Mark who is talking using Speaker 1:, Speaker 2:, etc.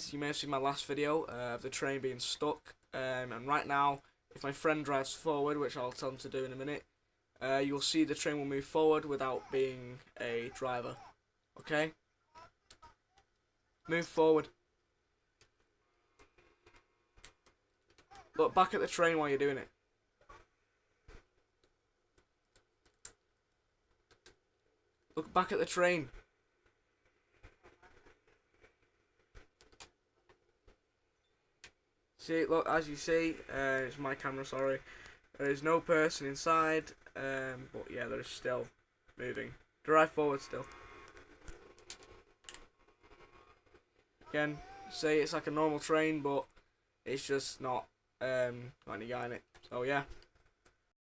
Speaker 1: You may have seen my last video of the train being stuck, and right now, if my friend drives forward, which I'll tell him to do in a minute, you'll see the train will move forward without being a driver. Okay? Move forward. Look back at the train while you're doing it. Look back at the train. See, look, as you see, it's my camera, sorry. There is no person inside, but yeah, there is still moving. Drive forward still. Again, say it's like a normal train, but it's just not got any guy in it. So yeah.